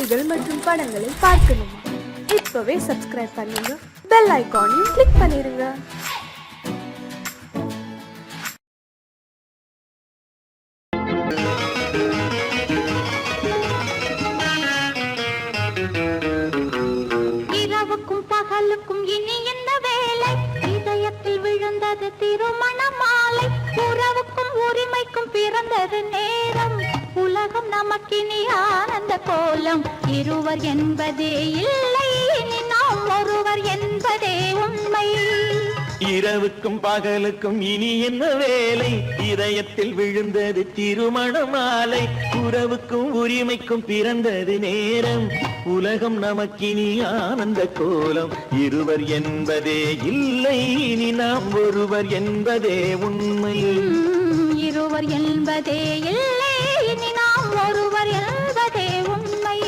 செய்திகள் மற்றும் படங்களை பார்க்கணுமா? இப்பவே சப்ஸ்கிரைப் பண்ணுங்க, பெல் ஐகானையும் கிளிக் பண்ணிருங்க. இரவுக்கும் பகலுக்கும் இனி என்ன வேலை? இதயத்தில் விழுந்தது திருமண மாலை. உறவுக்கும் உரிமைக்கும் பிறந்தது நேரம். உலகம் நமக்கினி ஆனந்த கோலம். இருவர் என்பதே இல்லை, இனி நாம் ஒருவர் என்பதே உண்மை. இரவுக்கும் பகலுக்கும் இனி என்ன வேலை? இதயத்தில் விழுந்தது திருமண மாலை. உறவுக்கும் உரிமைக்கும் பிறந்தது நேரம். உலகம் நமக்கினி ஆனந்த கோலம். இருவர் என்பதே இல்லை, இனி நாம் ஒருவர் என்பதே உண்மை. இருவர் என்பதே இல்லை, இனி நாம் ஒருவர் என்பதே உண்மை.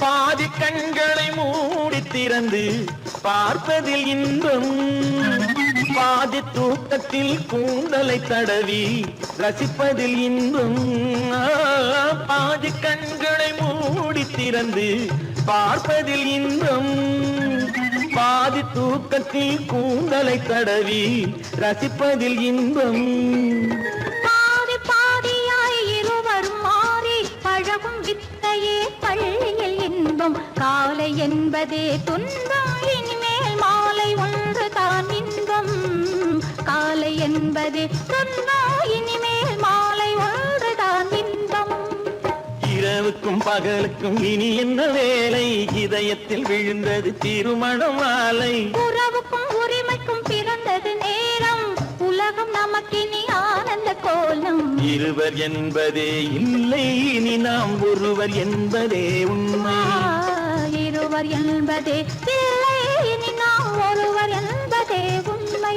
பாதி கண்களை மூடி திறந்து பார்ப்பதில் இன்பம். பாதி தூக்கத்தில் கூந்தலை தடவி ரசிப்பதில் இன்பம். பாதி கண்களை மூடி திறந்து பார்ப்பதில் இன்பம். பாதி தூக்கத்தில் கூந்தலை தடவி ரசிப்பதில் இன்பம். பாதி பாதியாய் இருவர் மாறி பழகும் வித்தையே பள்ளியில் இன்பம். காலை என்பதே துன்பம், இனிமேல் மாலை ஒன்று தான் இன்பம். காலை என்பதே துன்பம், இனிமேல் மாலை ஒன்று தான் இன்பம். இரவுக்கும் பகலுக்கும் இனி என்ன வேலை? இதயத்தில் விழுந்தது திருமண மாலை. உறவுக்கும் உரிமைக்கும் பிறந்தது நேரம். உலகம் நமக்கினி ஆனந்த கோலம். இருவர் என்பதே இல்லை, இனி நாம் ஒருவர் என்பதே உண்மை. இருவர் என்பதே இல்லை, இனி நாம் ஒருவர் என்பதே உண்மை.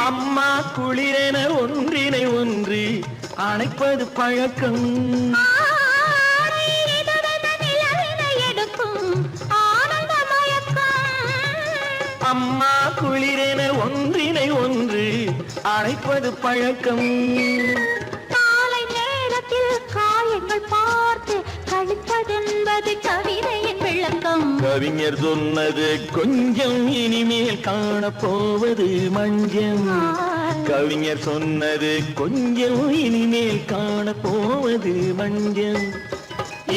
அம்மா குளிரென ஒன்றினை ஒன்று அணைப்பது பழக்கம். அம்மா குளிரென ஒன்றினை ஒன்று அணைப்பது பழக்கம். காலை நேரத்தில் காயங்கள் பார்த்து கழிப்பதென்பது கவிதையின் விளக்கம். கவிஞர் சொன்னது கொஞ்சம், இனிமேல் காணப்போவது மஞ்சம். கவிஞர் சொன்னது கொஞ்சம், இனிமேல் காணப்போவது மஞ்சம்.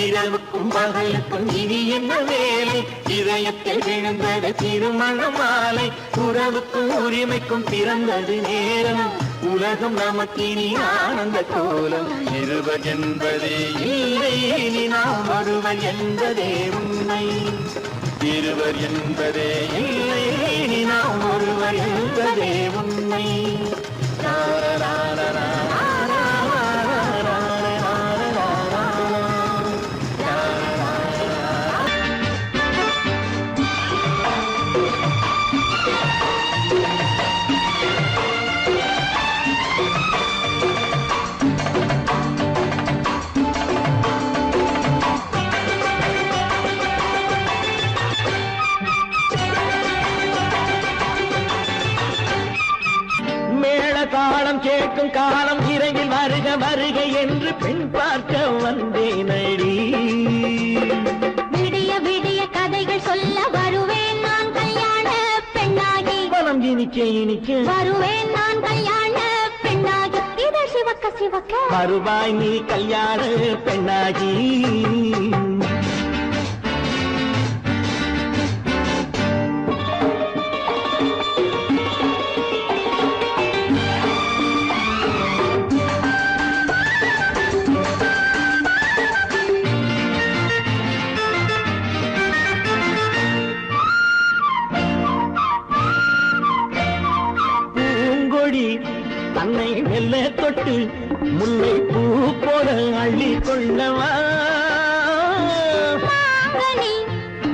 இரவுக்கும் பகலுக்கும் இனி என்ன வேலை? இதயத்தில் விழுந்தது திருமண மாலை. உறவுக்கும் உரிமைக்கும் பிறந்தது நேரம். உலகம் நமக்கினி ஆனந்த கோலம். இருவர் என்பதே இல்லை, இனி நாம் ஒருவர் என்பதே உண்மை. இருவர் என்பதே இல்லை, இனி நாம் ஒருவர் என்பதே உண்மை. தாளம் கேட்கும் காலம் இறையில் வருக வருக என்று பெண் பார்க்க வந்தேன் அடி. விடிய விடிய கதைகள் சொல்ல வருவேன் நான் கல்யாண பெண்ணாகி. மனம் இனிக்க இனிக்க வருவேன் நான் கல்யாண பெண்ணாகி. இதை சிவக்க சிவக்க வருவாய் நீ கல்யாண பெண்ணாகி. தன்னை மெல்ல தொட்டு முல்லை பூ போல அள்ளி கொள்ளவா மாங்கனி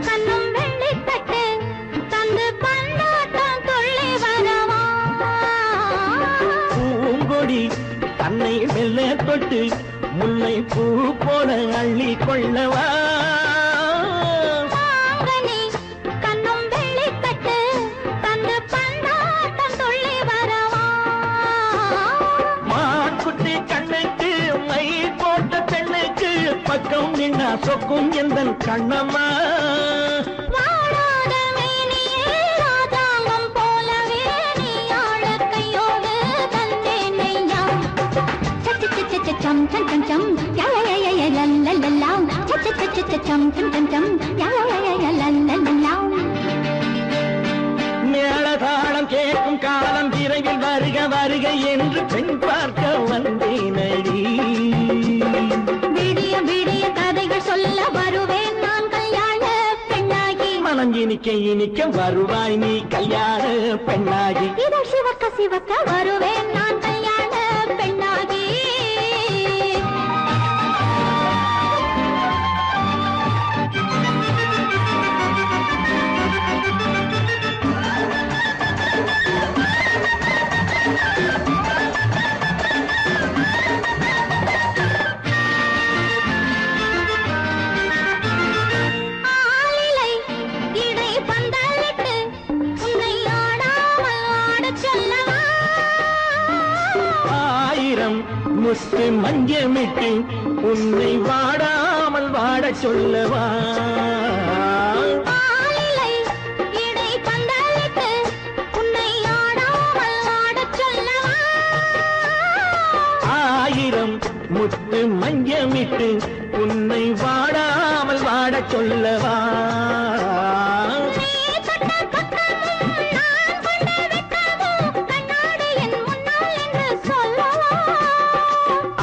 கண்ணும் வெள்ளித்தட்டு தந்து பந்தாட்டம் துள்ளி வரவா பூங்கொடி தன்னை மெல்ல தொட்டு முல்லை பூ போல அள்ளி கொள்ளவா மாங்கனி கண்ணும் வெள்ளித்தட்டு தந்து பந்தாட்டம் துள்ளி வரவா மான்குட்டி கண்ணுக்கு மை போட்ட பெண்ணுக்கு பக்கம் நின்னா சொக்கும் எந்தன் கண்ணம்மா வாழாத மேனியே ராஜாங்கம் போலவே நீ ஆழக்கையோடு தந்தேனையா சம் சம் சம் சம் யா யா யா யா லல்லல்லா சம் சம் சம் யா யா யா லல்லல்லா மேளதாளம் கேட்கும் காலம் விரைவில் வருக வருக என்று பெண் பார்க்க வந்தேனடி விடிய விடிய கதைகள் சொல்ல வருவேன் நான் கல்யாண பெண்ணாகி மனம் இனிக்க இனிக்க வருவாய் நீ கல்யாண பெண்ணாகி இதழ் சிவக்க சிவக்க வருவேன் நான் கல்யாண பெண்ணாகி ஆலிலை இடை பந்தலிட்டு உன்னை ஆடாமல் ஆடச் சொல்லவா ஆயிரம் முத்து மஞ்சமிட்டு உன்னை வாடாமல் வாடச் சொல்லவா ஆலிலை இடை பந்தலிட்டு உன்னை ஆடாமல் ஆடச் சொல்லவா ஆயிரம் முத்து மஞ்சமிட்டு உன்னை வாடாமல் வாடச் சொல்லவா நீ தொட்ட பக்கமும் நான் கொண்ட வெட்கமும் கண்ணாடி என் முன்னால் என்று சொல்லவா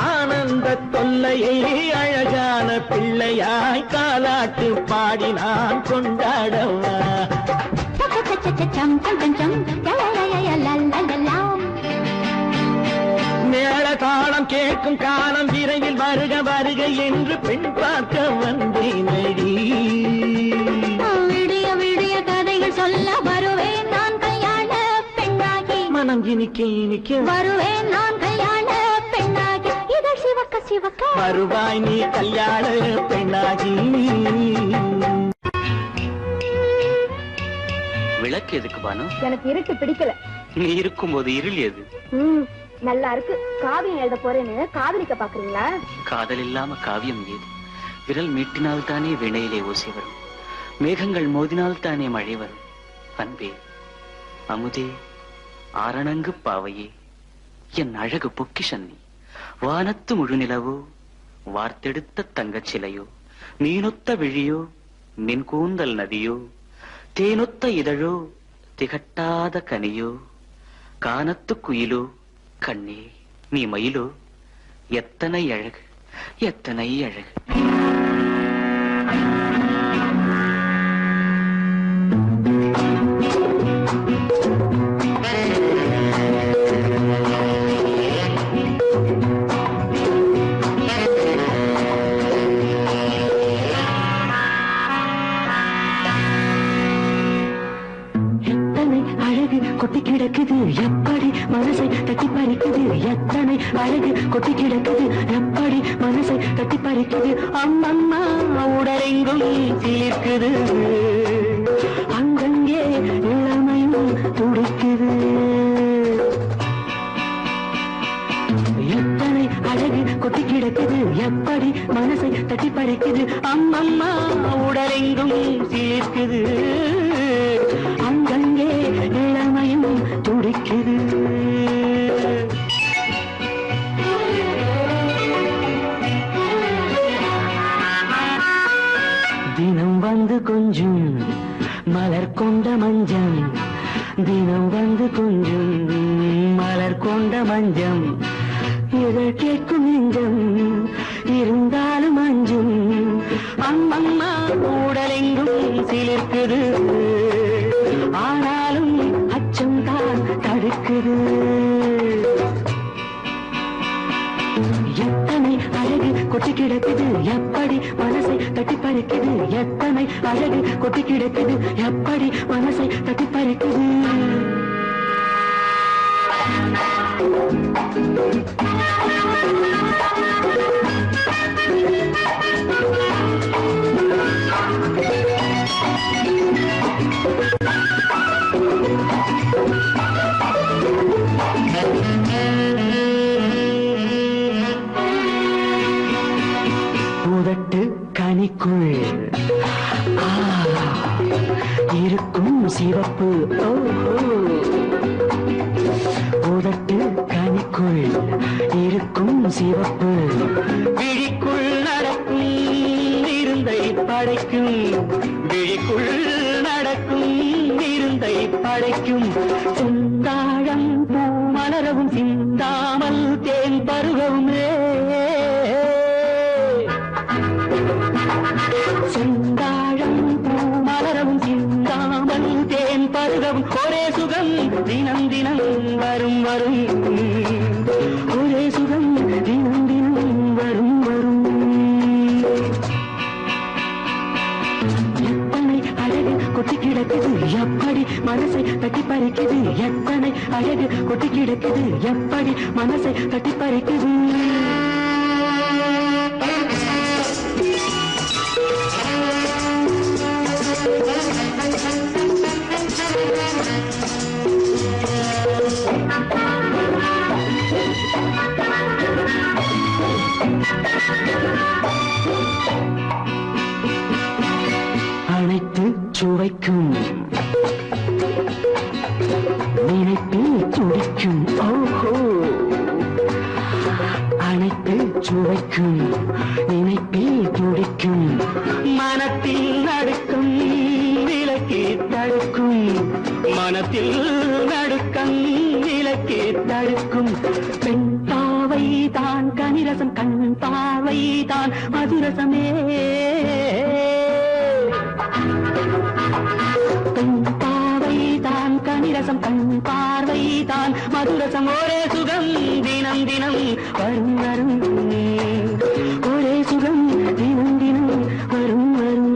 ஆனந்த தொல்லையை அழகான பிள்ளையாய் காலாட்டு பாடி நான் கொண்டாடவா சம் சம் சம் சம் யா யா யா யா லல்லல்லா மேளதாளம் கேட்கும் காலம் விரைவில் வருக வருக என்று பெண் பார்க்க வந்தேனடி விடிய விடிய கதைகள் சொல்ல வருவேன் நான் கல்யாண பெண்ணாகி மனம் இனிக்க இனிக்க வருவேன் நான் கல்யாண பெண்ணாகி இதழ் சிவக்க சிவக்க வருவாய் நீ கல்யாண பெண்ணாகி விளக்கு எதுக்கு பானு? எனக்கு இருட்டு பிடிக்கல. நீ இருக்கும்போது இருள் எது? நல்லா இருக்கு. காவியம் எழுத போறேன்னு காதலிக்க பாக்குறீங்களா? காதல் இல்லாம காவியம் ஏது? விரல் மீட்டினால் தானே வினையிலே ஓசை வரும், மேகங்கள் மோதினால் தானே மழை வரும். அன்பே, அமுதே, ஆரணங்கு பாவையே, என் அழகு பொக்கிஷன்னி, வானத்து முழுநிலவோ, வார்த்தெடுத்த தங்கச் சிலையோ, நீனொத்த விழியோ, நின் கூந்தல் நதியோ, தேனொத்த இதழோ, திகட்டாத கனியோ, கானத்து குயிலோ, கண்ணே நீ மயிலோ, எத்தனை அழகு, எத்தனை அழகு. கொட்டி கிடக்குது எப்படி மனசை தட்டி பறிக்குது, எத்தனை அழகு கொட்டி கிடக்குது எப்படி மனசை தட்டி பறிக்குது. அம்மம்மா உடலெங்கும் தீர்க்குது, அங்கங்கே இளமையும் துடிக்குது. எத்தனை அழகு கொட்டி கிடக்குது எப்படி மனசை தட்டி பறிக்குது. அம்மம்மா உடலெங்கும் தீர்க்குது, அங்கங்கே இளமையும் துடிக்குது. தினம் வந்து கொஞ்சம் மலர் கொண்ட மஞ்சம், தினம் வந்து கொஞ்சம் மலர் கொண்ட மஞ்சம், இதழ் கேட்கும் நெஞ்சம் இருந்தாலும் அஞ்சும். அம்மம்மா உடலெங்கும் சிலிர்க்குது, ஆனாலும் அச்சம் தான் தடுக்குது. எத்தனை அழகு கொட்டி கிடக்குது எப்படி மனசை தட்டி பறிக்குது உதட்டு கனிக்குள் இருக்கும் சிவப்பு உதட்டு கனிக்குள் இருக்கும் சிவப்பு விழிக்குள் நடக்கும் இருந்தை படைக்கும் விழிக்குள் நடக்கும் இருந்தை படைக்கும் செந்தாழம் பூ மலரவும் சிந்தாமல் தேன் பருகவுமே செந்தாழம் பூ மலரவும் சிந்தாமல் தேன் பருகவும் ஒரே சுகம் தினம் தினம் வரும் வரும் ஒரே சுகம் தினம் தினம் வரும் வரும் எத்தனை அழகு கொட்டி கிடக்குது எப்படி மனசை தட்டி பறிக்குது எத்தனை அழகு கொட்டி கிடக்குது எப்படி மனசை தட்டி பறிக்குது அனைத்து சுவைக்கும் நினைப்பில் துடிக்கும் ஓஹோ அனைத்து சுவைக்கும் நினைப்பில் துடிக்கும் மனத்தில் நடுக்கும் விலக்கி தடுக்கும் மனத்தில் நடுக்கம் விலக்கி தடுக்கும் பெண் பாவை தான் கனிரசம் கண் பாவை தான் மதுரசமே பெண் பாவை தான் கனிரசம் கண் பார்வை தான் மதுரசம் ஒரே சுகம் தினம் தினம் வரும் வரும் ஒரே சுகம் தினம் தினம் வரும் வரும்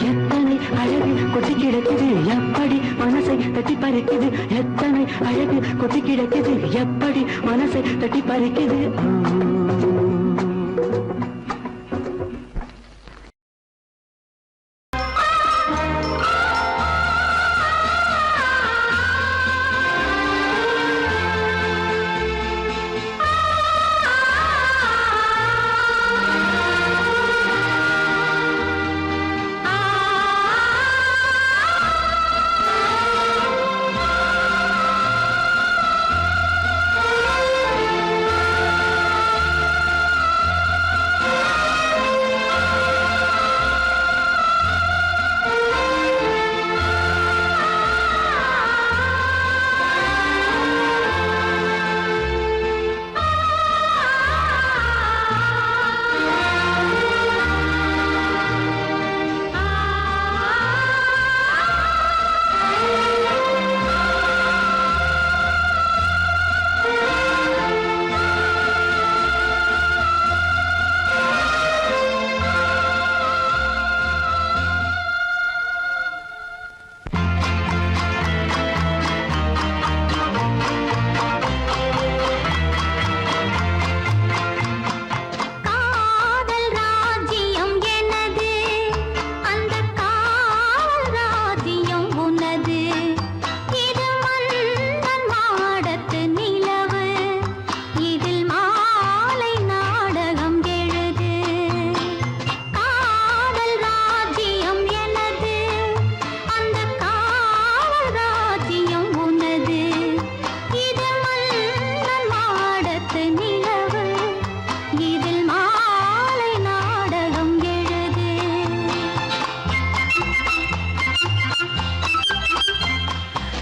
எத்தனை அழகு கொட்டி கிடக்குது எப்படி மனசை தட்டி பறிக்குது எத்தனை அழகு கொட்டி கிடக்குது எப்படி மனசை தட்டி பறிக்குது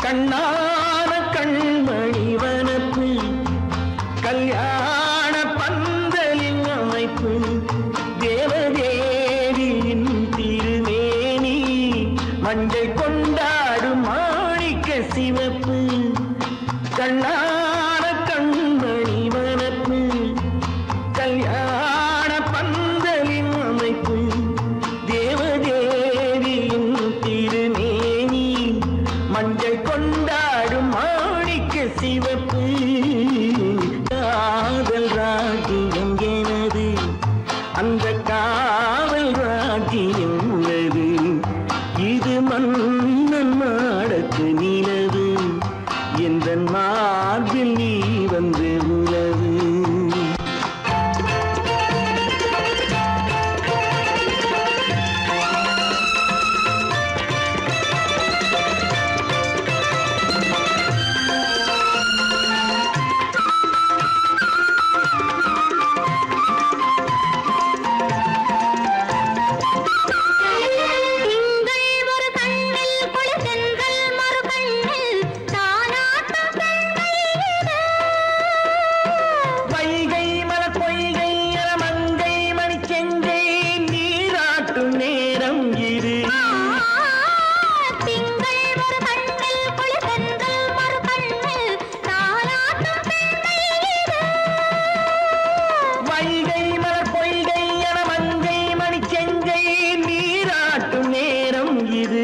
கண்ணான கண்மணி வனப்பு கல்யாண பந்தலின் அமைப்பு தேவதேவியின் திருமேனி மஞ்சள் கொண்டாடும் மாணிக்க சிவப்பு கண்ணான கண்மணி வனப்பு கல்யாண பந்தலின் இது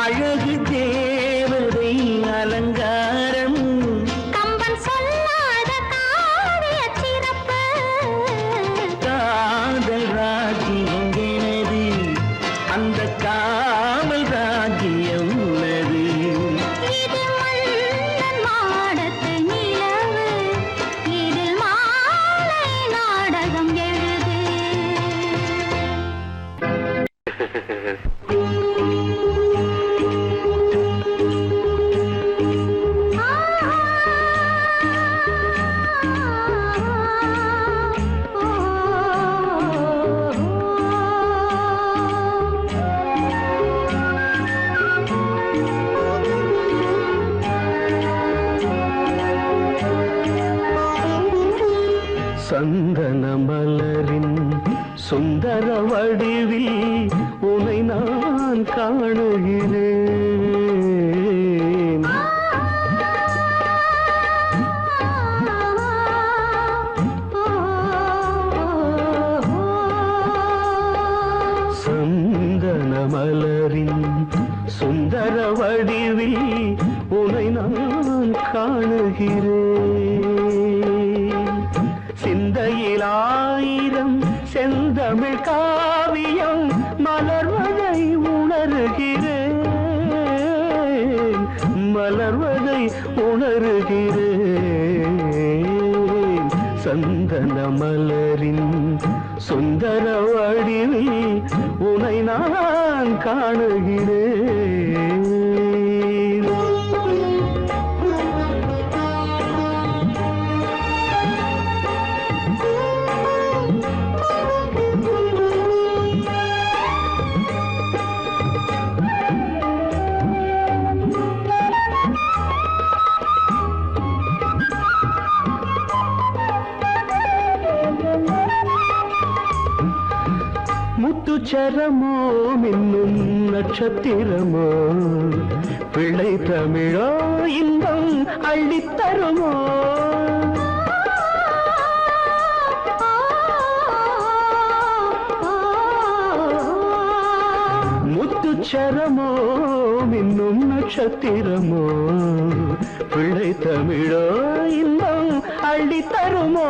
அழகு தேவதை அலங்காரம் கம்பன் சொல்லாத காவிய சிறப்பு காதல் ராஜ்யம் எனது அந்த காவல் ராஜ்யம் உள்ளது இது மன்னன் மாடத்து நிலவு இதில் மாலை நாடகம் எழுது சந்தன மலரின் சுந்தர வடிவில் உனை நான் காணுகிறேன் சந்தன மலரின் சுந்தர வடிவில் உனை நான் காணுகிறேன் சிந்தையில் ஆயிரம் செந்தமிழ் காவியம் மலர்வதை உணர்கிறேன் மலர்வதை உணர்கிறேன் சந்தன மலரின் சுந்தர வடிவில் உனை நான் காணுகிறேன் முத்துச்சரமோ மின்னும் நட்சத்திரமோ பிள்ளை தமிழோ இன்பம் அள்ளித்தருமோ முத்துச்சரமோ மின்னும் நட்சத்திரமோ பிள்ளை தமிழோ இன்பம் அள்ளித்தருமோ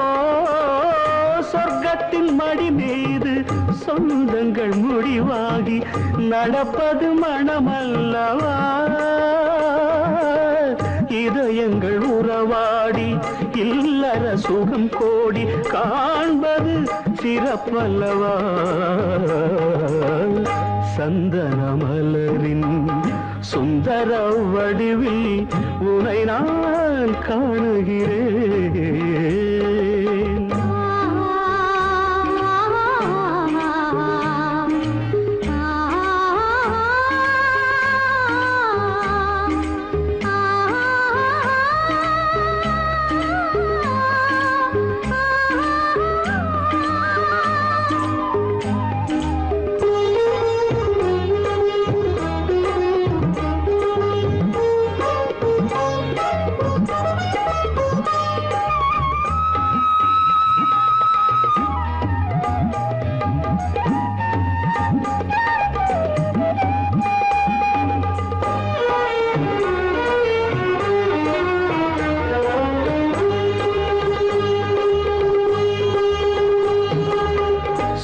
சொர்க்கத்தின் மடி மீது சொந்தங்கள் முடிவாகி நடப்பது மனமல்லவா இதயங்கள் உறவாடி இல்லற சுகம் கோடி காண்பது சிறப்பல்லவா சந்தன மலரின் சுந்தர வடிவில் உனை நான் காணுகிறேன்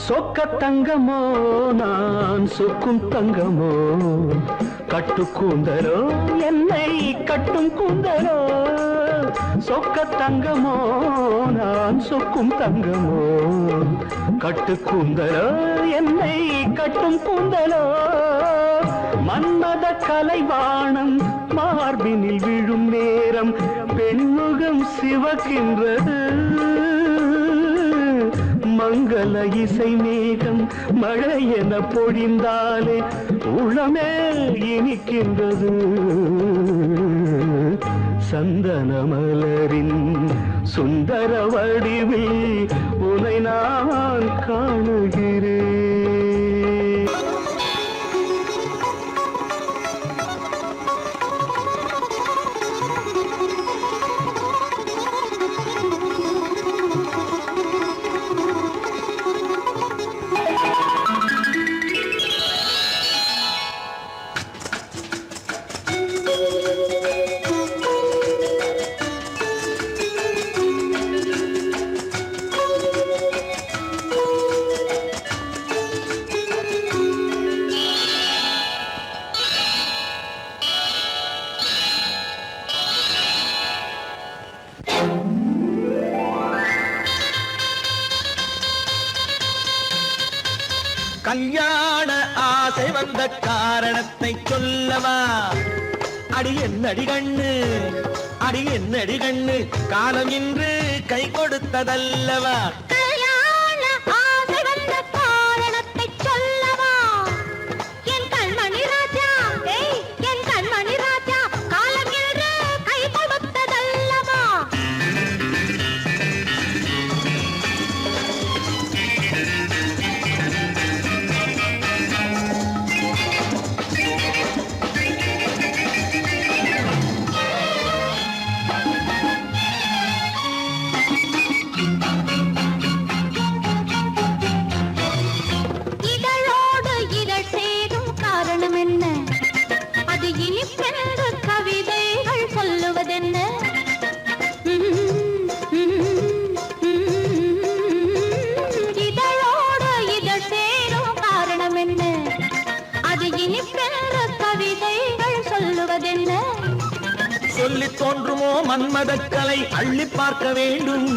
சொக்க தங்கமோ நான் சொக்கும் தங்கமோ கட்டு கூந்தலோ என்னை கட்டும் கூந்தலோ சொக்க தங்கமோ நான் சொக்கும் தங்கமோ கட்டு கூந்தலோ என்னை கட்டும் கூந்தலோ மன்மத கலைவாணம் மார்பினில் விழும் நேரம் பெண்முகம் சிவக்கின்றது மங்கள இசை மேகம் மழை என பொழிந்தாலே உளமே இனிக்கின்றது சந்தன மலரின் சுந்தர வடிவில் உனை நான் காணுகிறேன். கல்யாண ஆசை வந்த காரணத்தை சொல்லவா? அடி என்னடி கண்ணு, அடி என்னடி கண்ணு, காலம் இன்று கை கொடுத்ததல்லவா? கல்யாண ஆசை வந்த காரணத்தை சொல்லவா? என் கண்மணி ராஜா, என் கண்மணி ராஜா, காலம் இன்று கை கொடுத்ததல்லவா? சொல்லி தோன்றுமோ மன்மதக்கலை அள்ளி பார்க்க வேண்டும்,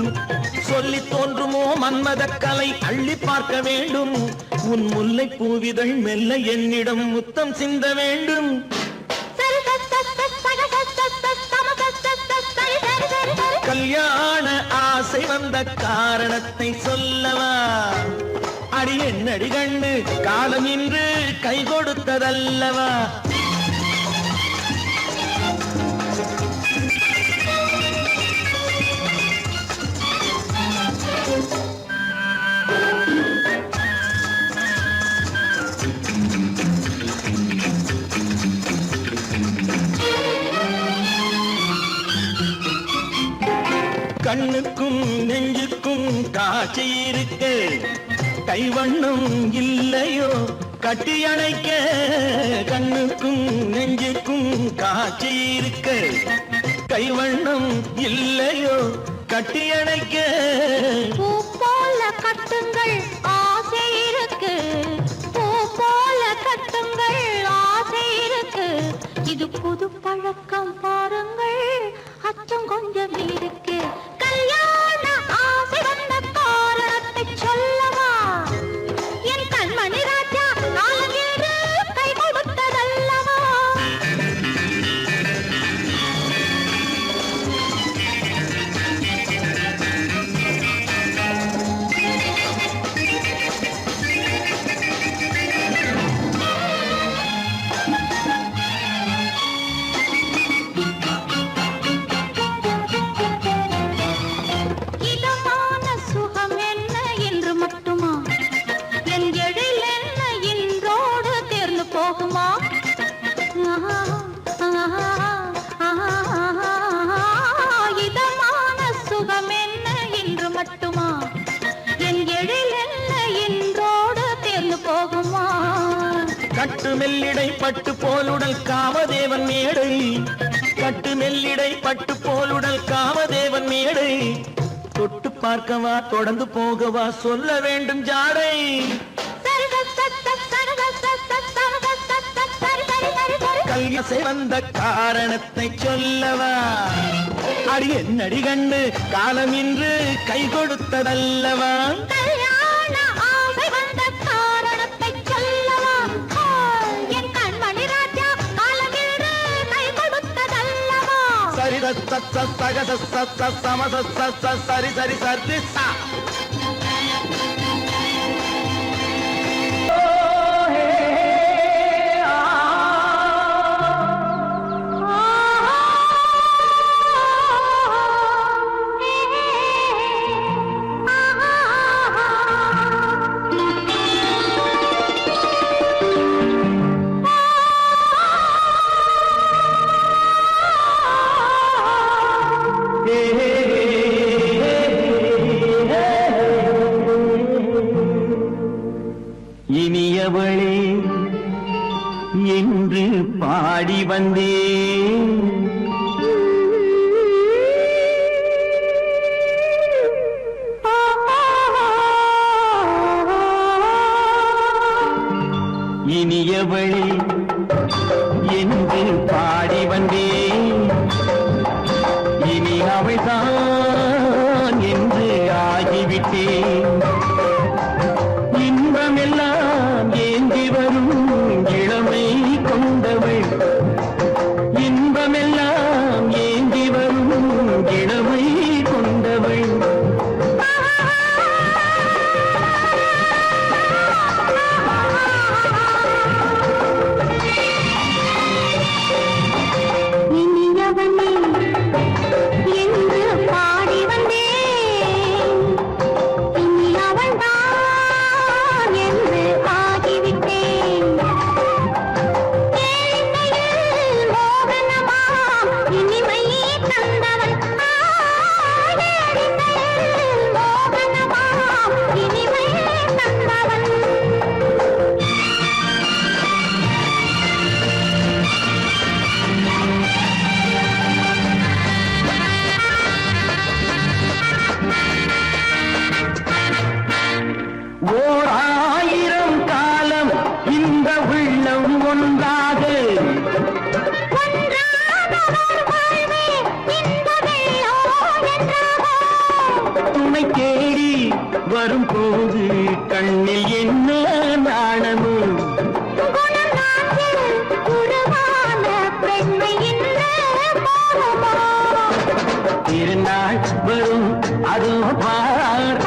சொல்லி தோன்றுமோ மன்மதக்கலை அள்ளி பார்க்க வேண்டும். உன் முல்லை பூவிதழ் மெல்ல என்னிடம் முத்தம் சிந்த வேண்டும். கல்யாண ஆசை வந்த காரணத்தை சொல்லவா? அடி என்னடி கண்ணு, காலம் இன்று கை கொடுத்ததல்லவா? கண்ணுக்கும் நெஞ்சுக்கும் காட்சி இருக்கு, கைவண்ணம் இல்லையோ கட்டி அணைக்க? கண்ணுக்கும் நெஞ்சுக்கும் காட்சி இருக்கு, கைவண்ணம் இல்லையோ கட்டி அணைக்க? பூ போல கட்டுங்கள் ஆசை இருக்கு, பூ போல கட்டுங்கள் ஆசை இருக்கு. இது புது பழக்கம் பாருங்கள், அச்சம் கொஞ்சம் இருக்கு. கல்யாண ஆசை வந்த காரணத்தை சொல்லவா? என் கண்மணி ராஜா, காலம் இன்று கை கொடுத்ததல்லவா? இதமான சுகம் என்ன இன்று மட்டுமா? என் எழில் என்ன இன்றோடு தேர்ந்து போகுமா? கட்டு மெல்லிடை பட்டு போலுடல் காமதேவன் மேடை, கட்டு மெல்லிடை பட்டு போலுடல் காமதேவன் மேடை. தொட்டு பார்க்கவா தொடர்ந்து போகவா சொல்ல வேண்டும் ஜாடை கல்யாசை வந்த காரணத்தை சொல்லவா அடி என்னடி கண்டு காலம் இன்று கை கொடுத்ததல்லவா சரி சரி சரி சா இனியவளே என்று பாடி வந்தேன் இனியவளே என்று பாடி வந்தேன் இனி அவள்தான் என்று ஆகிவிட்டேன் இன்பமெல்லாம் ஏந்தி வரும் இளமை கொண்டவள் இன்பமெல்லாம் ஏந்தி வரும் இளமை கொண்டவள் ஓர் ஆயிரம் காலம் இந்த உள்ளம் ஒன்றாக துணை தேடி வரும்போது கண்ணில் என்ன நாணமும் திருநாள் வரும் அதோ பார்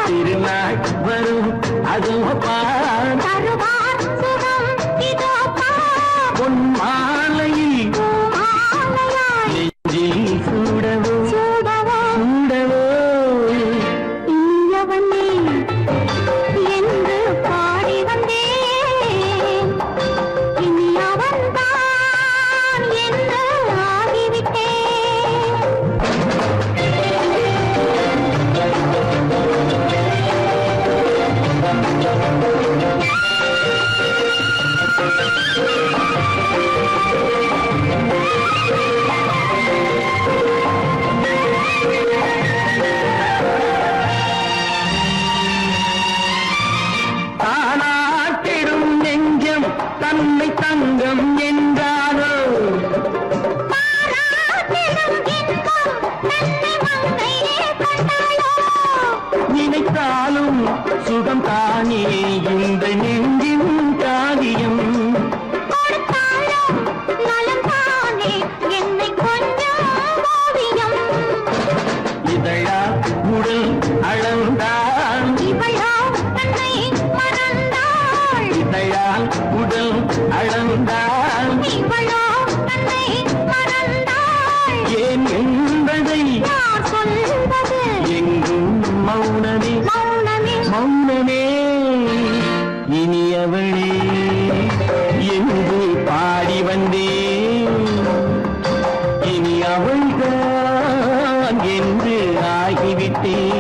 திருநாள் வரும் அதோ பார் பொன் மாலையில் நெஞ்சில் சூடவோ சூடவோ என்று பாடி வந்தேன் இனி அவன்தான் என்று ஆகிவிட்டேன் தானாட்டிடும் நெஞ்சம் தன்னை தங்கம் என்றாரோ நினைத்தாலும் சுகம் தானே இந்த நெஞ்சின் காரியம் இதழா உடல் அளந்தால் இதழால் உடல் அளந்தால் ஏன் என்பதை எங்கும் மௌனமே மௌனமே இனியவளே என்று பாடி வந்தேன் இனி அவள்தான் என்று ஆகிவிட்டேன்